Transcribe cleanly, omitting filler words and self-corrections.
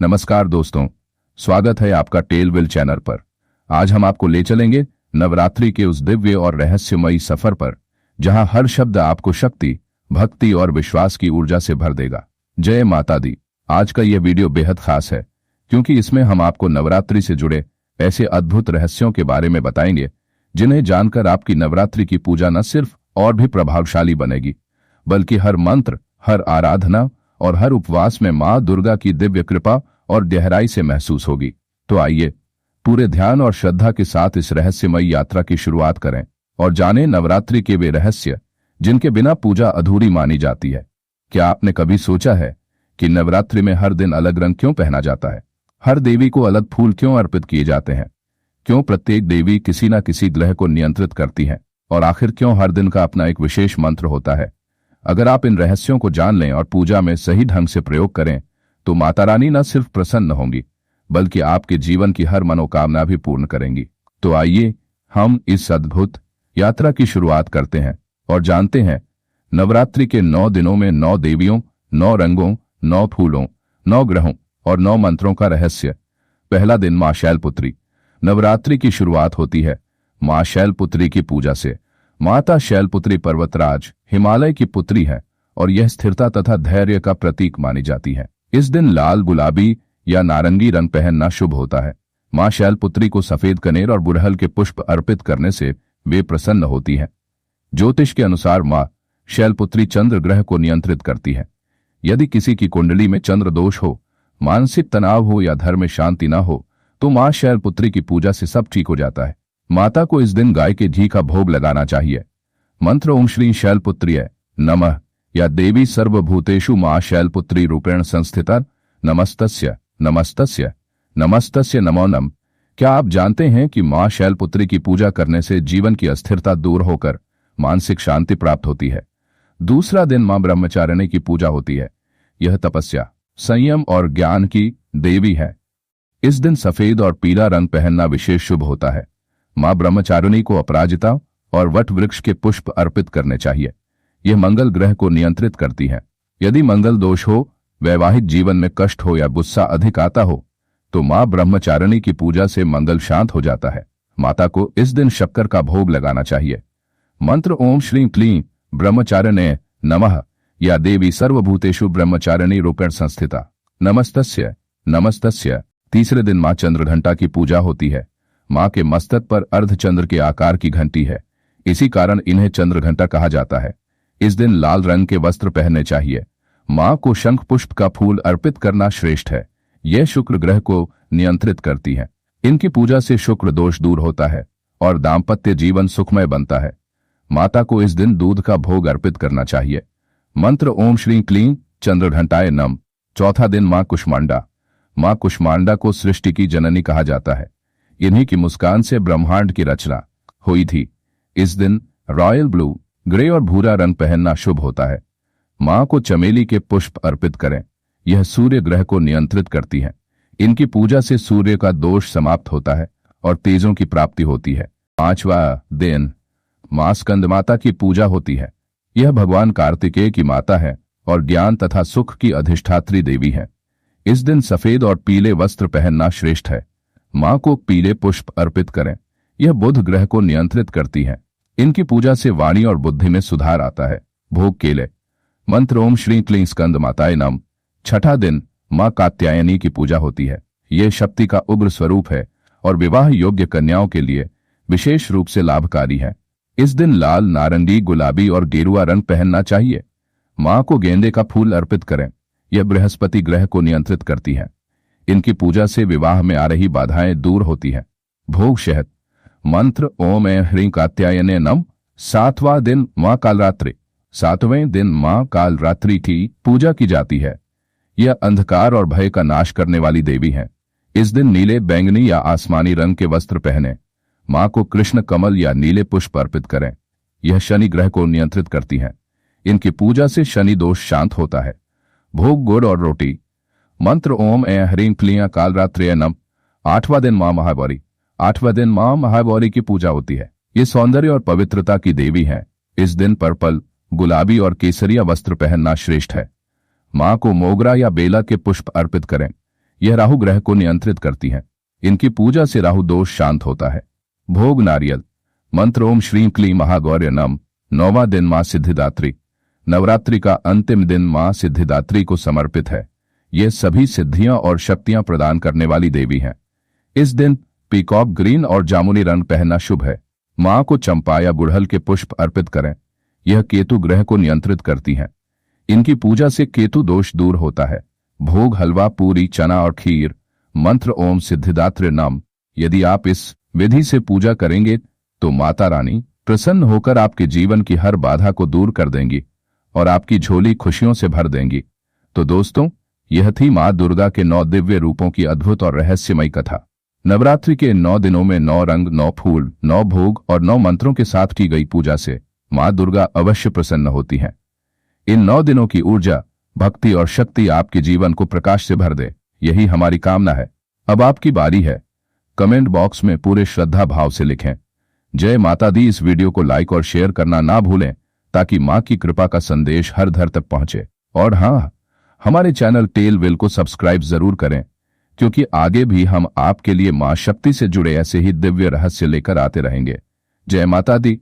नमस्कार दोस्तों, स्वागत है आपका टेलविल चैनल पर। आज हम आपको ले चलेंगे नवरात्रि के उस दिव्य और रहस्यमयी सफर पर जहां हर शब्द आपको शक्ति, भक्ति और विश्वास की ऊर्जा से भर देगा। जय माता दी। आज का यह वीडियो बेहद खास है क्योंकि इसमें हम आपको नवरात्रि से जुड़े ऐसे अद्भुत रहस्यों के बारे में बताएंगे जिन्हें जानकर आपकी नवरात्रि की पूजा न सिर्फ और भी प्रभावशाली बनेगी बल्कि हर मंत्र, हर आराधना और हर उपवास में मां दुर्गा की दिव्य कृपा और गहराई से महसूस होगी। तो आइए पूरे ध्यान और श्रद्धा के साथ इस रहस्यमयी यात्रा की शुरुआत करें और जानें नवरात्रि के वे रहस्य जिनके बिना पूजा अधूरी मानी जाती है। क्या आपने कभी सोचा है कि नवरात्रि में हर दिन अलग रंग क्यों पहना जाता है? हर देवी को अलग फूल क्यों अर्पित किए जाते हैं? क्यों प्रत्येक देवी किसी न किसी ग्रह को नियंत्रित करती है? और आखिर क्यों हर दिन का अपना एक विशेष मंत्र होता है? अगर आप इन रहस्यों को जान लें और पूजा में सही ढंग से प्रयोग करें तो माता रानी न सिर्फ प्रसन्न होंगी बल्कि आपके जीवन की हर मनोकामना भी पूर्ण करेंगी। तो आइए हम इस अद्भुत यात्रा की शुरुआत करते हैं और जानते हैं नवरात्रि के 9 दिनों में 9 देवियों, 9 रंगों, 9 फूलों, 9 ग्रहों और 9 मंत्रों का रहस्य। पहला दिन मां शैलपुत्री। नवरात्रि की शुरुआत होती है मां शैलपुत्री की पूजा से। माता शैलपुत्री पर्वतराज हिमालय की पुत्री है और यह स्थिरता तथा धैर्य का प्रतीक मानी जाती है। इस दिन लाल, गुलाबी या नारंगी रंग पहनना शुभ होता है। मां शैलपुत्री को सफेद कनेर और गुड़हल के पुष्प अर्पित करने से वे प्रसन्न होती हैं। ज्योतिष के अनुसार मां शैलपुत्री चंद्र ग्रह को नियंत्रित करती है। यदि किसी की कुंडली में चंद्र दोष हो, मानसिक तनाव हो या घर में शांति न हो तो मां शैलपुत्री की पूजा से सब ठीक हो जाता है। माता को इस दिन गाय के घी का भोग लगाना चाहिए। मंत्र ओम श्री शैलपुत्र्यै नमः या देवी सर्वभूतेषु मां शैलपुत्री रूपेण संस्थिता नमस्तस्य नमस्तस्य नमस्तस्य नमो नम। क्या आप जानते हैं कि मां शैलपुत्री की पूजा करने से जीवन की अस्थिरता दूर होकर मानसिक शांति प्राप्त होती है? दूसरा दिन मां ब्रह्मचारिणी की पूजा होती है। यह तपस्या, संयम और ज्ञान की देवी है। इस दिन सफेद और पीला रंग पहनना विशेष शुभ होता है। मां ब्रह्मचारिणी को अपराजिता और वट वृक्ष के पुष्प अर्पित करने चाहिए। यह मंगल ग्रह को नियंत्रित करती है। यदि मंगल दोष हो, वैवाहिक जीवन में कष्ट हो या गुस्सा अधिक आता हो तो मां ब्रह्मचारिणी की पूजा से मंगल शांत हो जाता है। माता को इस दिन शक्कर का भोग लगाना चाहिए। मंत्र ओम श्रीं क्लीं ब्रह्मचारिणे नमः या देवी सर्वभूतेषु ब्रह्मचारिणी रूपेण संस्थिता नमस्तस्य नमस्तस्य। तीसरे दिन मां चंद्रघंटा की पूजा होती है। मां के मस्तक पर अर्धचंद्र के आकार की घंटी है, इसी कारण इन्हें चंद्रघंटा कहा जाता है। इस दिन लाल रंग के वस्त्र पहनने चाहिए। मां को शंख पुष्प का फूल अर्पित करना श्रेष्ठ है। यह शुक्र ग्रह को नियंत्रित करती है। इनकी पूजा से शुक्र दोष दूर होता है और दाम्पत्य जीवन सुखमय बनता है। माता को इस दिन दूध का भोग अर्पित करना चाहिए। मंत्र ओम श्री क्लीं चंद्रघंटाय नम। चौथा दिन मां कुष्मांडा। मां कुष्मांडा को सृष्टि की जननी कहा जाता है। इन्हीं की मुस्कान से ब्रह्मांड की रचना हुई थी। इस दिन रॉयल ब्लू, ग्रे और भूरा रंग पहनना शुभ होता है। मां को चमेली के पुष्प अर्पित करें। यह सूर्य ग्रह को नियंत्रित करती है। इनकी पूजा से सूर्य का दोष समाप्त होता है और तेजों की प्राप्ति होती है। पांचवा दिन मां स्कंदमाता की पूजा होती है। यह भगवान कार्तिकेय की माता है और ज्ञान तथा सुख की अधिष्ठात्री देवी है। इस दिन सफेद और पीले वस्त्र पहनना श्रेष्ठ है। मां को पीले पुष्प अर्पित करें। यह बुध ग्रह को नियंत्रित करती है। इनकी पूजा से वाणी और बुद्धि में सुधार आता है। भोग केले। मंत्र ओम श्री क्लीं स्कंद माताय नम। छठा दिन मां कात्यायनी की पूजा होती है। यह शक्ति का उग्र स्वरूप है और विवाह योग्य कन्याओं के लिए विशेष रूप से लाभकारी है। इस दिन लाल, नारंगी, गुलाबी और गेरुआ रंग पहनना चाहिए। मां को गेंदे का फूल अर्पित करें। यह बृहस्पति ग्रह को नियंत्रित करती है। इनकी पूजा से विवाह में आ रही बाधाएं दूर होती हैं। भोग शहद। मंत्र ओम ऐं ह्रीं कात्यायने नम। सातवां दिन मां कालरात्रि। सातवें दिन मां कालरात्रि की पूजा की जाती है। यह अंधकार और भय का नाश करने वाली देवी है। इस दिन नीले, बैंगनी या आसमानी रंग के वस्त्र पहने। मां को कृष्ण कमल या नीले पुष्प अर्पित करें। यह शनि ग्रह को नियंत्रित करती है। इनकी पूजा से शनि दोष शांत होता है। भोग गुड़ और रोटी। मंत्र ओम ऐं ह्रीं क्लीं कालरात्र्यै नम। आठवां दिन मां महागौरी। आठवां दिन मां महागौरी की पूजा होती है। ये सौंदर्य और पवित्रता की देवी है। इस दिन पर्पल, गुलाबी और केसरिया वस्त्र पहनना श्रेष्ठ है। मां को मोगरा या बेला के पुष्प अर्पित करें। यह राहु ग्रह को नियंत्रित करती हैं। इनकी पूजा से राहु दोष शांत होता है। भोग नारियल मंत्र ओम श्रीं क्लीं महागौर्य नम। 9वां दिन मां सिद्धिदात्री। नवरात्रि का अंतिम दिन मां सिद्धिदात्री को समर्पित है। ये सभी सिद्धियां और शक्तियां प्रदान करने वाली देवी हैं। इस दिन पीकॉक ग्रीन और जामुनी रंग पहनना शुभ है। मां को चंपा या गुड़हल के पुष्प अर्पित करें। यह केतु ग्रह को नियंत्रित करती हैं। इनकी पूजा से केतु दोष दूर होता है। भोग हलवा पूरी चना और खीर। मंत्र ओम सिद्धिदात्री नम। यदि आप इस विधि से पूजा करेंगे तो माता रानी प्रसन्न होकर आपके जीवन की हर बाधा को दूर कर देंगी और आपकी झोली खुशियों से भर देंगी। तो दोस्तों, यह थी मां दुर्गा के 9 दिव्य रूपों की अद्भुत और रहस्यमयी कथा। नवरात्रि के 9 दिनों में 9 रंग, 9 फूल, 9 भोग और 9 मंत्रों के साथ की गई पूजा से मां दुर्गा अवश्य प्रसन्न होती हैं। इन 9 दिनों की ऊर्जा, भक्ति और शक्ति आपके जीवन को प्रकाश से भर दे, यही हमारी कामना है। अब आपकी बारी है। कमेंट बॉक्स में पूरे श्रद्धा भाव से लिखें जय माता दी। इस वीडियो को लाइक और शेयर करना ना भूलें ताकि मां की कृपा का संदेश हर घर तक पहुंचे। और हाँ, हमारे चैनल टेल विल को सब्सक्राइब जरूर करें, क्योंकि आगे भी हम आपके लिए मां शक्ति से जुड़े ऐसे ही दिव्य रहस्य लेकर आते रहेंगे। जय माता दी।